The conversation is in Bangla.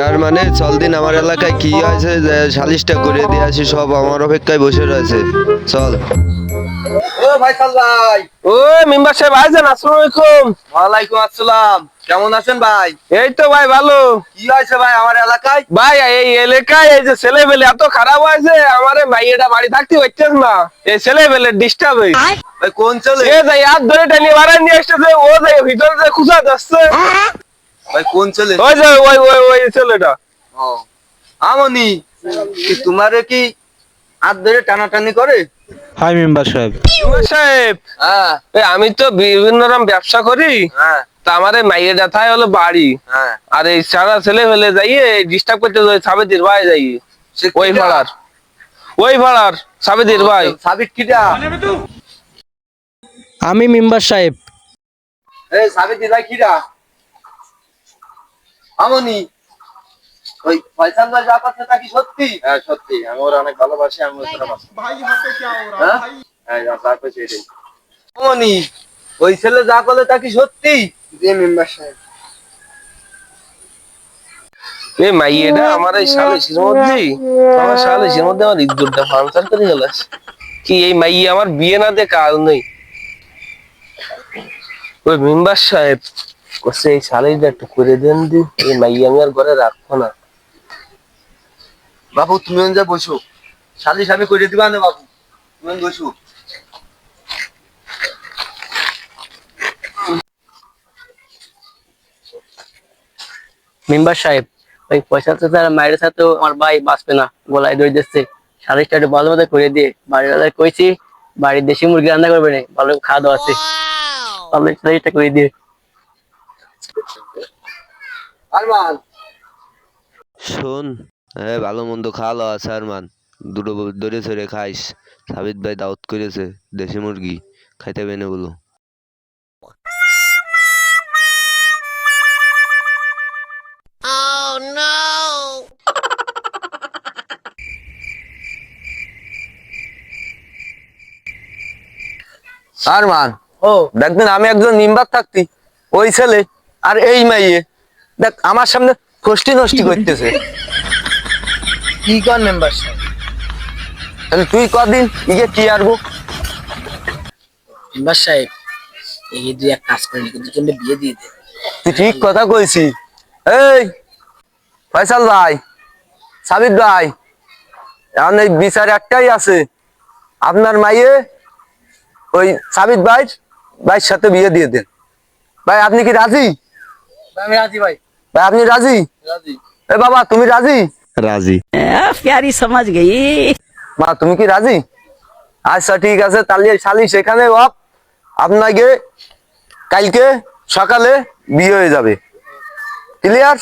তার মানে চল দিন আমার এলাকায় কি হয়েছে যে সালিশটা করে দিয়ে আসি, সব আমার অপেক্ষায় বসে রয়েছে। চল। ও ভাইসাল ভাই। ও মেম্বার সাহেব আইছেন? আসসালামু আলাইকুম। ওয়ালাইকুম আসসালাম। কেমন আছেন ভাই? এই তো ভাই ভালো। কি হয়েছে ভাই আমার এলাকায়? ভাই এই এলাকায় এই যে ছেলে পেলে এত খারাপ হয়েছে, আমারে মাইয়েটা বাড়ি থাকতে হইতেছ না। এই ছেলে পেলে ডিস্টার্ব হই। ভাই কোন ছেলে? এ যাই হাত ধরে টানি বাড়াই নিয়ে আসতেছে, ও যাই ভিতরে যে খুঁজা যাচ্ছে। ভাই কোন ছেলে? ওই যে ওই ছেলেটা। ও আমনি কি তোমারে কি হাত ধরে টানাটানি করে? হাই মেম্বার সাহেব। মেম্বার সাহেব, হ্যাঁ আমি তো বিভিন্ন রকম ব্যবসা করি, হ্যাঁ তা আমারে মাইয়েটা থাই হলো বাড়ি। হ্যাঁ। আর এই সারা ছেলে ফেলে যাইয়ে ডিস্টার্ব করতে যাই সাবেদির ভাই যাইয়ে। সে ওই কিডা? ভাড়ার সাবেদির ভাই। সাবিত কিডা? আমি মেম্বার সাহেব। এই সাবিত দিদা কিডা? আমনি ওই ফয়সাল ভাই যা কথা তা কি সত্যি? হ্যাঁ সত্যি, আমি ওর অনেক ভালোবাসি, আমি ওর ভালোবাসি। ভাই হাতে কি আওরা ভাই? হ্যাঁ যা কইছে এটাই। আমনি ওই ছেলে যা বলে তা কি সত্যি? জি মেম্বার সাহেব। এ মাইয়েটা আমার এই সালিশের মধ্যে, আমার সালিশের মধ্যে আমার ইজ্জতটা ফাংশন করে গেলাস। কি এই মাইয়ে আমার বিয়ে না দিয়ে কাজ নেই। ওই মেম্বার সাহেব কইছে এই সালিশটা একটু করে দেন দি, এই মাইয়ে আমি আর ঘরে রাখবো না। বাবু তুমি যা বসো, সালিশ আমি করে দিবা না বাবু, তুমি বসো। মেম্বার সাহেব, ওই পয়সা তো তার মায়ের সাথে আমার ভাই বাঁচবে না, গলায় দড়ি দিচ্ছে। সালিশটা একটু ভালো মতো করে দিয়ে বাড়ির বেলায় কইছি বাড়ির দেশি মুরগি রান্না করবে না, ভালো খাওয়া দাওয়া আছে, তাহলে সালিশটা করে দিয়ে। আরমান শোন, ভালো মন্দ খাওয়া আছে আর মান, দুটো ধরে ধরে খাইস। সাবিত ভাই দাওয়াত করেছে, দেশি মুরগি খাইতে বেনে বলো। আরমান ও দেখবেন আমি একজন মেম্বার থাকতি, ওই ছেলে আর এই মাইয়ে দেখ আমার সামনে কষ্টি নষ্টি করতেছে। কি কর মেম্বার সাহেব? তাহলে তুই কদিন ইয়ে কি আরবো? মেম্বার সাহেব, এই দুই এক কাজ করেন, কিন্তু জন্য বিয়ে দিয়ে দেন। তুই ঠিক কথা কইছি। এই ফয়সাল ভাই, সাবিত ভাই, এখন এই বিচার একটাই আছে, আপনার মাইয়ে ওই সাবিত ভাইয়ের সাথে বিয়ে দিয়ে দেন। ভাই আপনি কি রাজি? আমি রাজি ভাই। ভাই আপনি রাজি? রাজি। এ বাবা তুমি রাজি? রাজি। प्यारी समझ गई। মা তুমি কি রাজি? আচ্ছা ঠিক আছে, তাহলে সালিশ এখানে অফ, আপনাকে কালকে সকালে বিয়ে হয়ে যাবে। ক্লিয়ার?